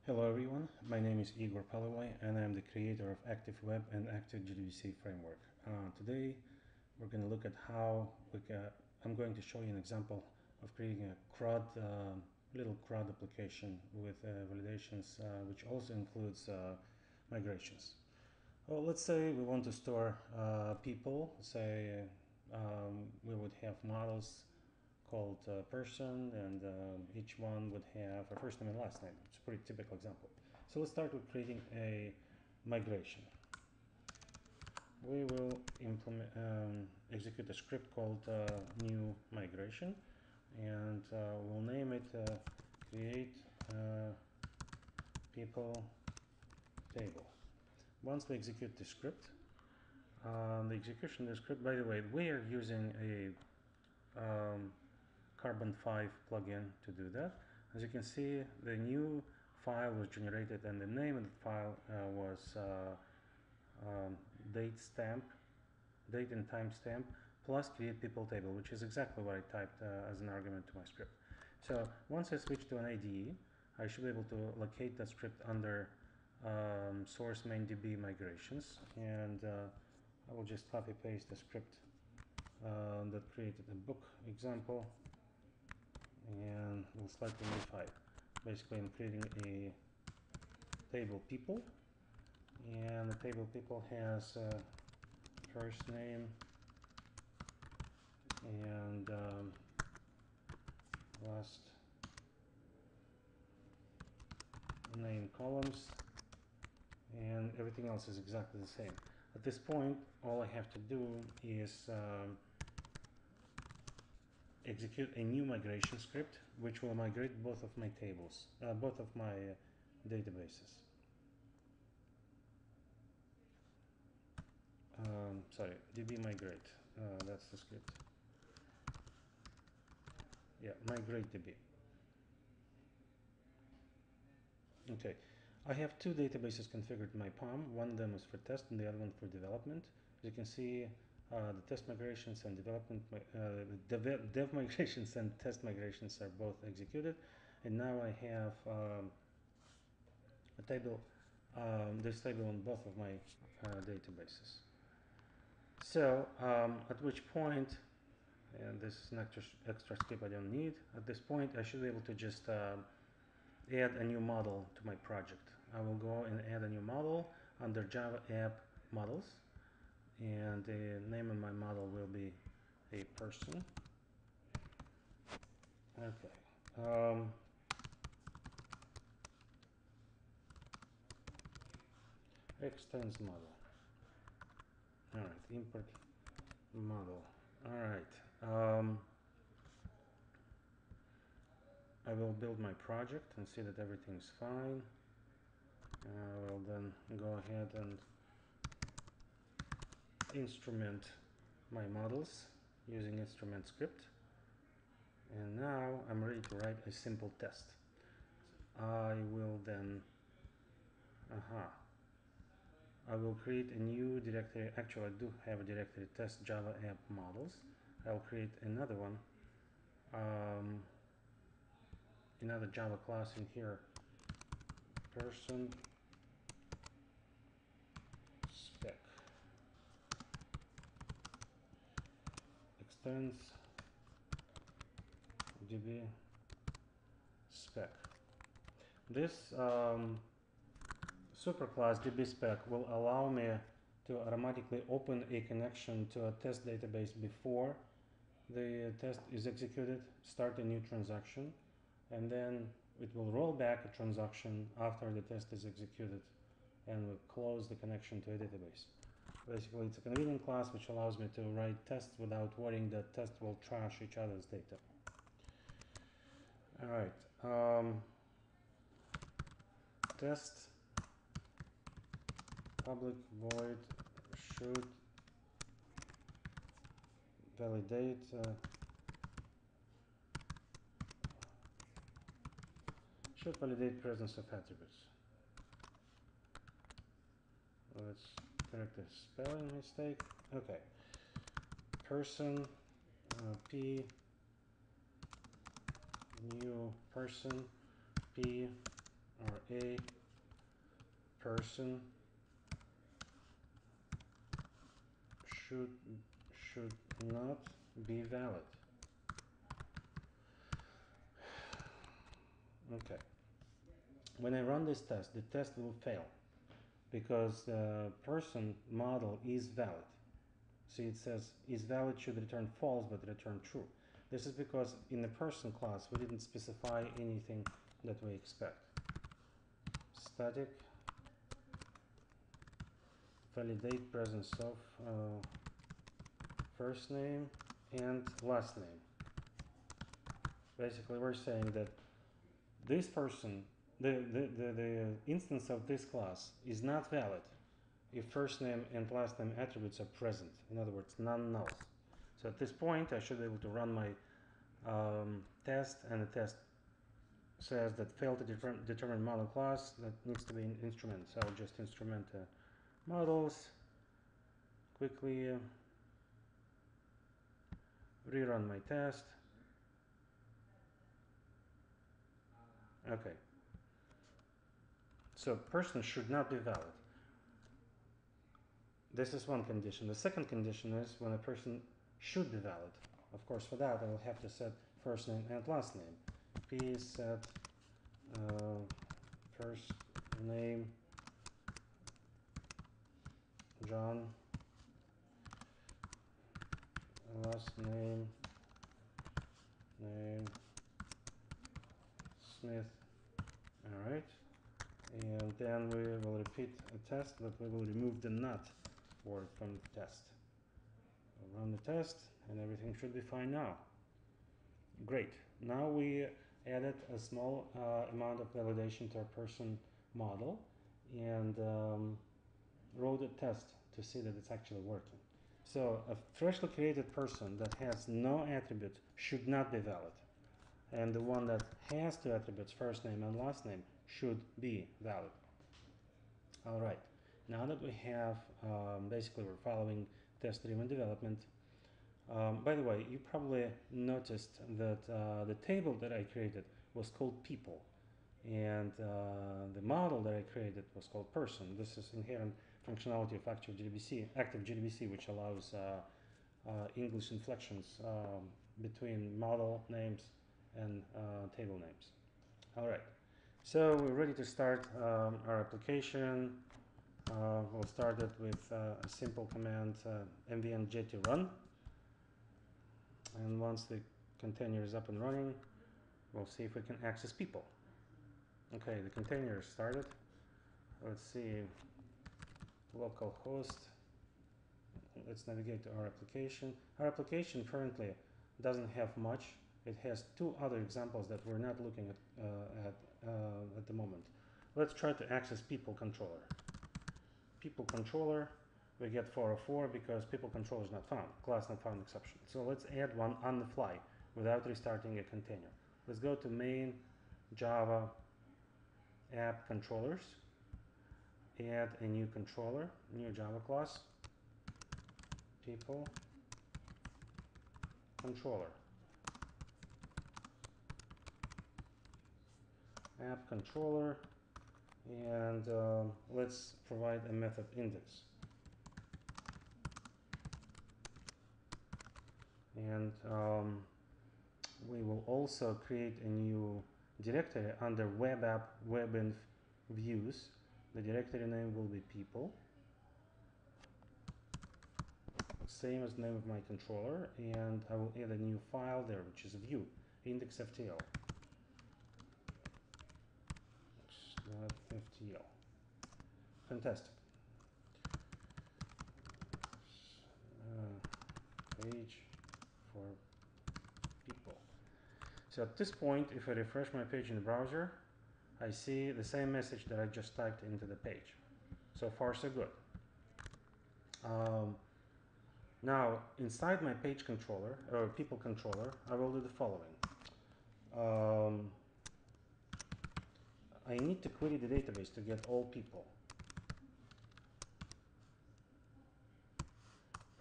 Hello everyone, my name is Igor Palovoy and I'm the creator of Active Web and Active GDBC framework. Today we're going to look at how I'm going to show you an example of creating a CRUD, little CRUD application with validations, which also includes migrations. Well, let's say we want to store people, say we would have models called person, and each one would have a first name and last name. It's a pretty typical example. So let's start with creating a migration. We will execute a script called new migration, and we'll name it create people table. Once we execute the script, the execution of the script, by the way, we are using a Carbon 5 plugin to do that. As you can see, the new file was generated and the name of the file was date and timestamp plus create people table, which is exactly what I typed as an argument to my script. So once I switch to an IDE, I should be able to locate that script under source main DB migrations, and I will just copy paste the script that created a book example, and we'll slightly modify it. Basically, I'm creating a table people, and the table people has first name and last name columns, and everything else is exactly the same. At this point, all I have to do is execute a new migration script which will migrate both of my tables, both of my databases. Sorry, db migrate, that's the script. Yeah, migrate db. Okay, I have two databases configured in my POM. One of them is for test and the other one for development. As you can see, the test migrations and development, dev migrations and test migrations are both executed, and now I have a table, this table on both of my databases. So at which point, and this is an extra skip I don't need, at this point I should be able to just add a new model to my project. I will go and add a new model under Java App models, and the name of my model will be a person. Okay. Extends model. All right, import model. All right. I will build my project and see that everything's fine. I will then go ahead and instrument my models using instrument script, and now I'm ready to write a simple test. I will then I will create a new directory. Actually, I do have a directory, test Java app models. I'll create another one, another Java class in here, person spec extends db spec. This superclass dbspec will allow me to automatically open a connection to a test database before the test is executed, start a new transaction, and then it will roll back a transaction after the test is executed and will close the connection to a database. Basically, it's a convenient class which allows me to write tests without worrying that tests will trash each other's data. All right. Test public void should validate presence of attributes. Let's correct the spelling mistake. Okay. Person p new person p or a person should not be valid. Okay. When I run this test, the test will fail because the person model is valid. See, it says is valid should return false but return true. This is because in the person class we didn't specify anything that we expect. Static validate presence of first name and last name. Basically we're saying that this person, the instance of this class is not valid if first name and last name attributes are present. In other words, non-null. So at this point I should be able to run my test, and the test says that failed to determine model class. That needs to be an instrument. So I'll just instrument models, quickly rerun my test. Okay. So person should not be valid. This is one condition. The second condition is when a person should be valid. Of course, for that I will have to set first name and last name. P set first name John, last name Smith. All right, and then we will repeat a test, but we will remove the not word from the test. We'll run the test and everything should be fine now. Great. Now we added a small amount of validation to our person model and wrote a test to see that it's actually working. So a freshly created person that has no attributes should not be valid, and the one that has two attributes, first name and last name, should be valid. All right, now that we have basically we're following test-driven development. By the way, you probably noticed that the table that I created was called people, and the model that I created was called person. This is inherent functionality of active JDBC, which allows English inflections between model names and table names. All right, so we're ready to start our application. We'll start it with a simple command, mvn jetty run. And once the container is up and running, we'll see if we can access people. Okay, the container is started. Let's see, localhost. Let's navigate to our application. Our application currently doesn't have much. It has two other examples that we're not looking at the moment. Let's try to access people controller. People controller, we get 404 because people controller is not found, class not found exception. So let's add one on the fly without restarting a container. Let's go to main Java app controllers, add a new controller, new Java class, people controller, app controller, and let's provide a method index. And we will also create a new directory under web app webinf views. The directory name will be people, same as the name of my controller, and I will add a new file there, which is view index.ftl. Fantastic. Page for people. So at this point, if I refresh my page in the browser, I see the same message that I just typed into the page. So far, so good. Now, inside my page controller, or people controller, I will do the following. I need to query the database to get all people.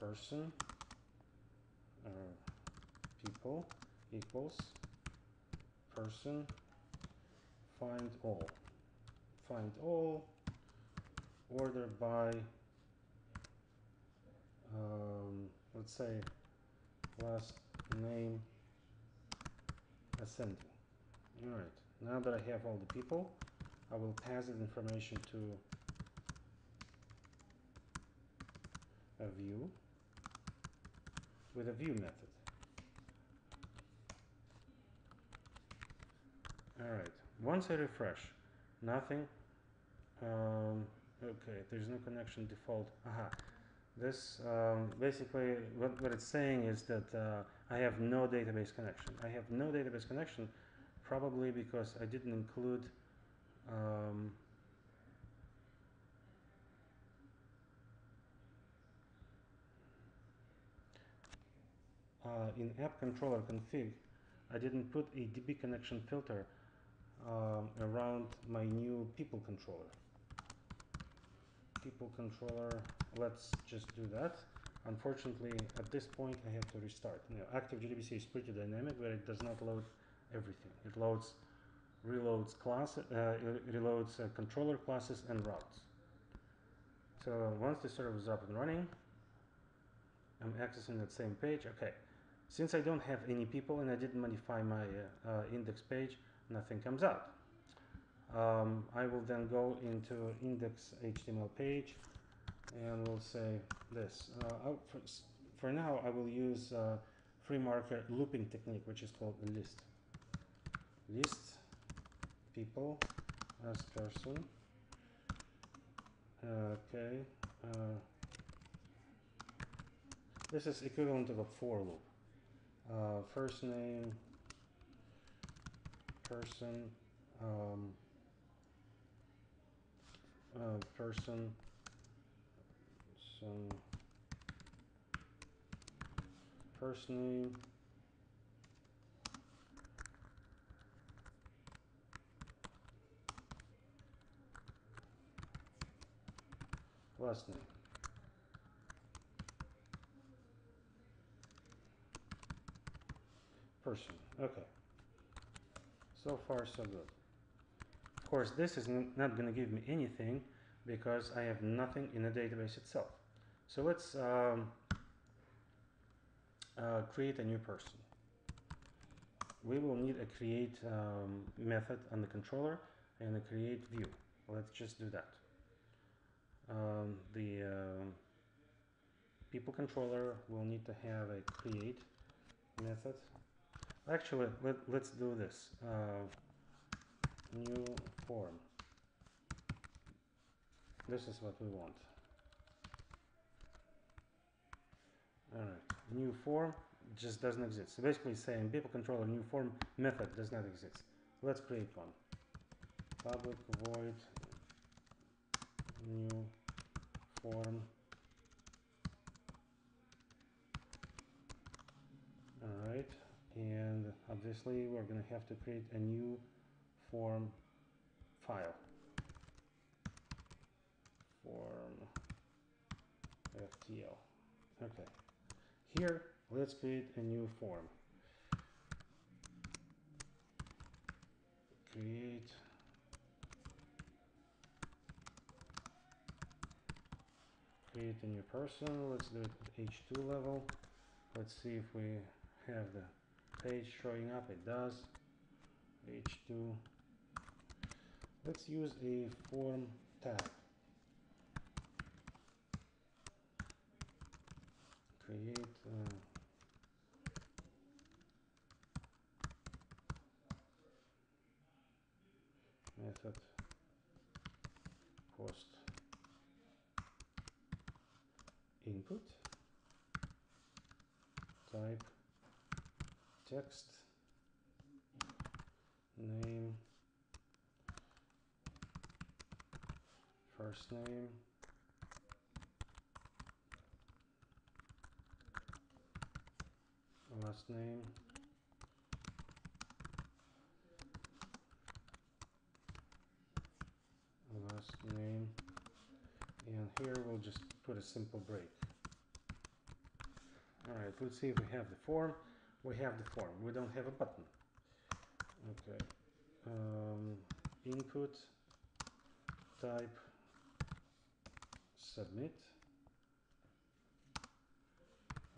Person, people equals person find all. find all, order by let's say last name ascending. Alright, now that I have all the people, I will pass that information to a view with a view method. Alright, once I refresh, nothing. Okay, there's no connection default. Aha. This basically what it's saying is that I have no database connection. I have no database connection probably because I didn't include in app controller config, I didn't put a DB connection filter around my new people controller. People controller, let's just do that. Unfortunately, at this point, I have to restart. Now, active JDBC is pretty dynamic, but it does not load everything. It loads, reloads controller classes and routes. So once the server is up and running, I'm accessing that same page. Okay, since I don't have any people and I didn't modify my index page, nothing comes out. I will then go into index HTML page and we'll say this. For now, I will use free marker looping technique, which is called list. List people as person. Okay. This is equivalent of a for loop. First name, person, person, some first name, last name. Person. Okay. So far, so good. Of course, this is not going to give me anything because I have nothing in the database itself. So let's create a new person. We will need a create method on the controller and a create view. Let's just do that. The people controller will need to have a create method. Actually, let's do this. New form. This is what we want. Alright, new form just doesn't exist. So basically saying people controller new form method does not exist. Let's create one. Public void new form. Alright, and obviously we're going to have to create a new form file. Form FTL. Okay. Here, let's create a new form. Create a new person. Let's do it at H2 level. Let's see if we have the page showing up. It does. H2. Let's use a form tag. Create method post input type text name first name last name and here we'll just put a simple break. Alright, let's see if we have the form. We have the form. We don't have a button. Okay. Input type submit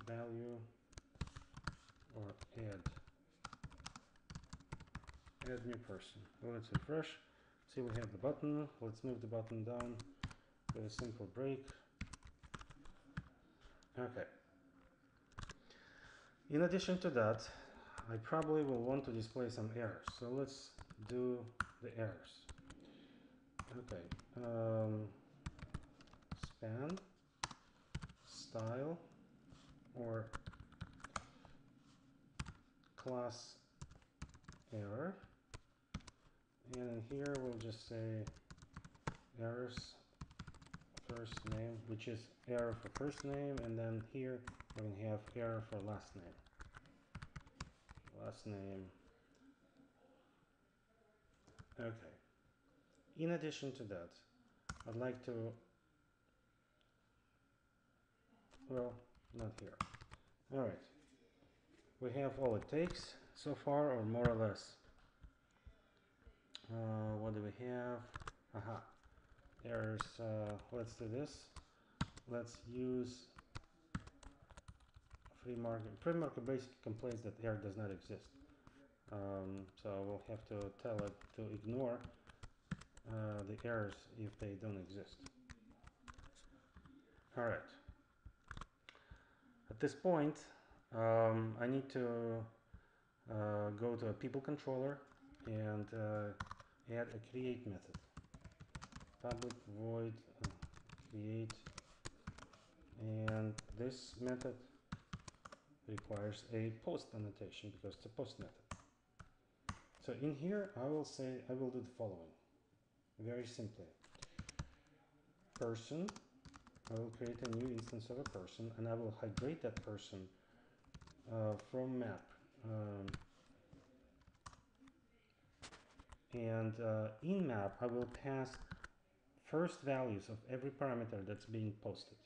value or add new person. Well, let's refresh. See, we have the button. Let's move the button down with a simple break. Okay. In addition to that, I probably will want to display some errors. So let's do the errors. Okay. Span, style, or class error. And in here we'll just say errors first name, which is error for first name, and then here we're going to have error for last name. Last name. Okay. In addition to that, I'd like to, well, not here. All right. We have all it takes so far, or more or less. What do we have? Aha. Errors. Let's do this. Let's use free market. Free market basically complains that error does not exist. So we'll have to tell it to ignore the errors if they don't exist. All right. At this point, I need to go to a people controller and add a create method. Public void create, and this method requires a post annotation because it's a post method. So in here I will do the following very simply. Person, I will create a new instance of a person, and I will hydrate that person from map. In map I will pass first values of every parameter that's being posted,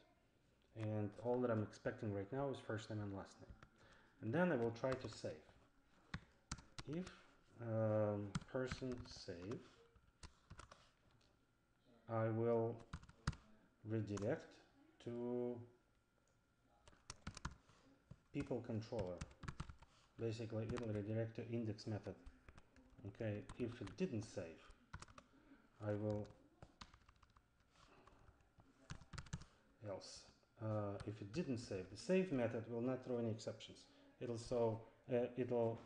and all that I'm expecting right now is first name and last name. And then I will try to save. If person save, I will redirect to people controller. Basically it will redirect to index method. Okay, if it didn't save, I will else. If it didn't save, the save method will not throw any exceptions. It'll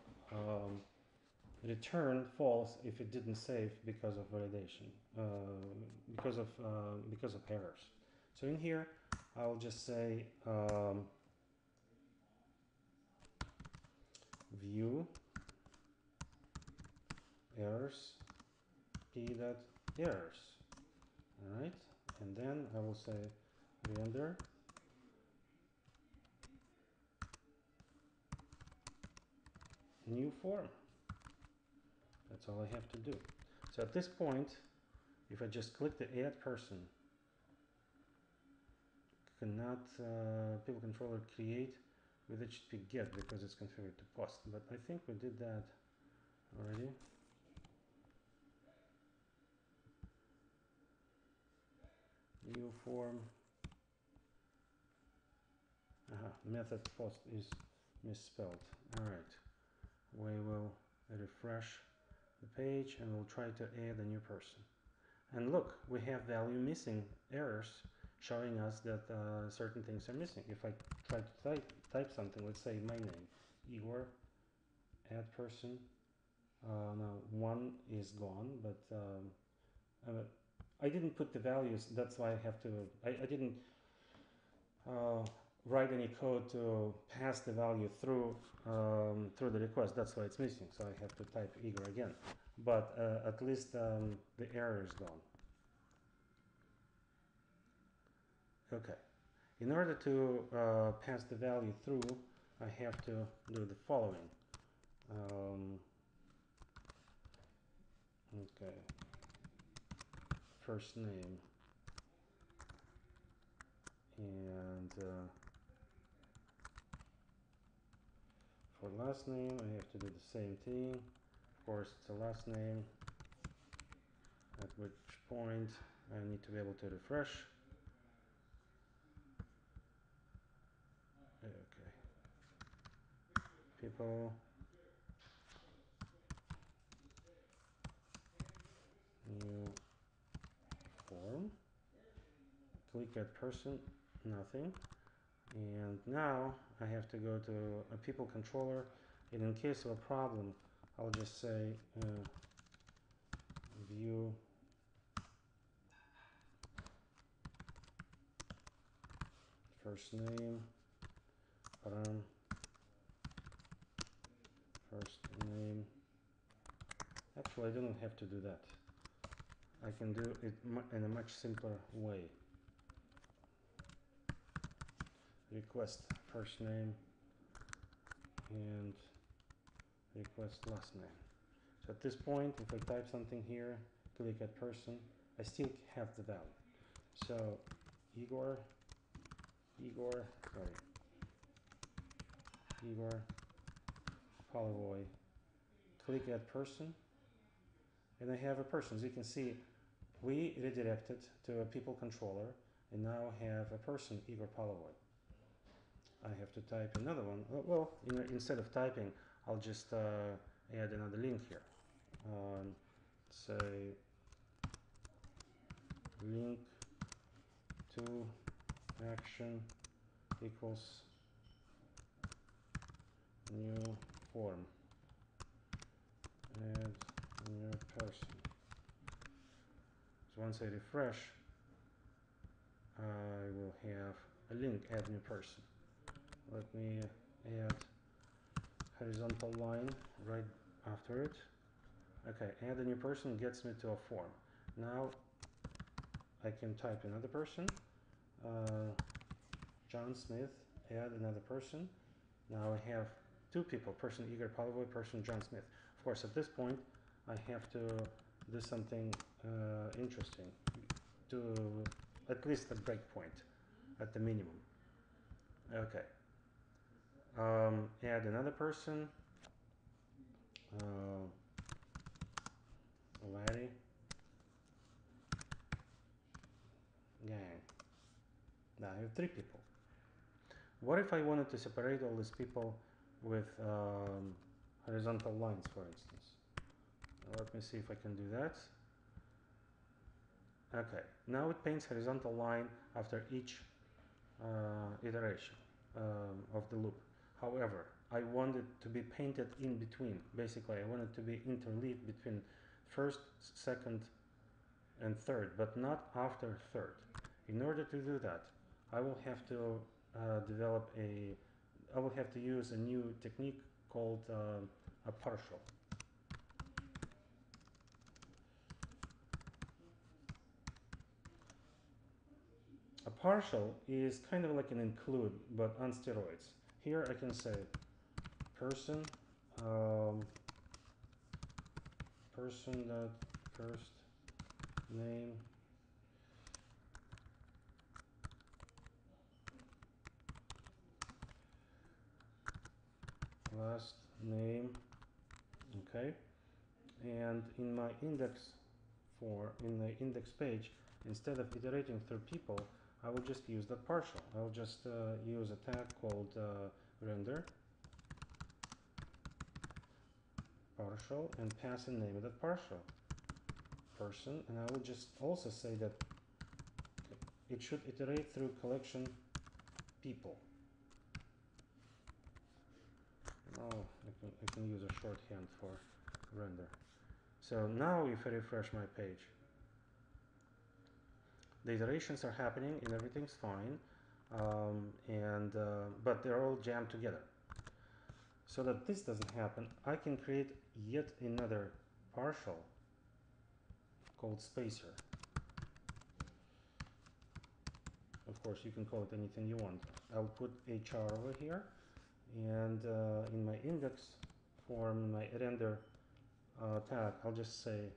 return false if it didn't save because of validation, because of errors. So in here, I'll just say view errors p.errors. All right, and then I will say render new form. That's all I have to do. So at this point, if I just click the add person, cannot people controller create with HTTP get because it's configured to post. But I think we did that already. New form. Method post is misspelled. All right. We will refresh the page and we'll try to add a new person. And look, we have value missing errors showing us that certain things are missing. If I try to type something, let's say my name, Igor, add person. Now one is gone, but I didn't put the values. That's why I have to. I didn't write any code to pass the value through the request. That's why it's missing. So I have to type Igor again. But at least the error is gone. Okay. In order to pass the value through, I have to do the following. Okay. First name and for last name I have to do the same thing. Of course it's a last name, at which point I need to be able to refresh. Okay. People. New form. Click add person. Nothing. And now I have to go to a people controller, and in case of a problem I'll just say view first name param first name. Actually, I don't have to do that. I can do it in a much simpler way. Request first name and request last name. So at this point, if I type something here, click at person, I still have the value. So Igor Polovoy, click add person, and I have a person. As you can see, we redirected to a people controller and now have a person, Igor Polovoy. I have to type another one. Well, instead of typing, I'll just add another link here. Say link to action equals new form. Add new person. So once I refresh, I will have a link, add new person. Let me add horizontal line right after it. Okay, add a new person gets me to a form. Now I can type another person, John Smith, add another person. Now I have two people, person Igor Polovoy, person John Smith. Of course, at this point, I have to do something interesting to at least a breakpoint at the minimum. Okay. Add another person, Larry Gang. Now I have three people. What if I wanted to separate all these people with horizontal lines, for instance? Let me see if I can do that. Okay, now it paints horizontal line after each iteration of the loop. However, I want it to be painted in between. Basically, I want it to be interleaved between first, second, and third, but not after third. In order to do that, I will have to I will have to use a new technique called a partial. A partial is kind of like an include, but on steroids. Here I can say person person dot first name last name. Okay, and in my index in the index page, instead of iterating through people, I will just use the partial. I will just use a tag called render partial and pass a name of that partial person, and I will just also say that it should iterate through collection people. Oh, I can use a shorthand for render. So now if I refresh my page, the iterations are happening and everything's fine, but they're all jammed together. So that this doesn't happen, I can create yet another partial called spacer. Of course, you can call it anything you want. I'll put HR over here, and in my index form, my render tag, I'll just say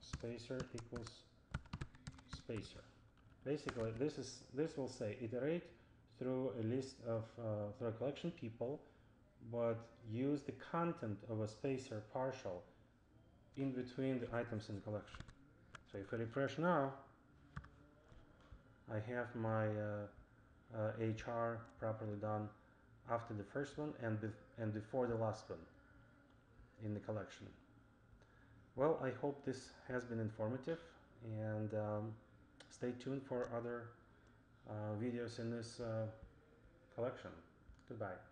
spacer equals spacer. Basically, this will say iterate through a list of through a collection people, but use the content of a spacer partial in between the items in the collection. So if I refresh now, I have my HR properly done after the first one and before the last one in the collection. Well, I hope this has been informative, and stay tuned for other videos in this collection. Goodbye.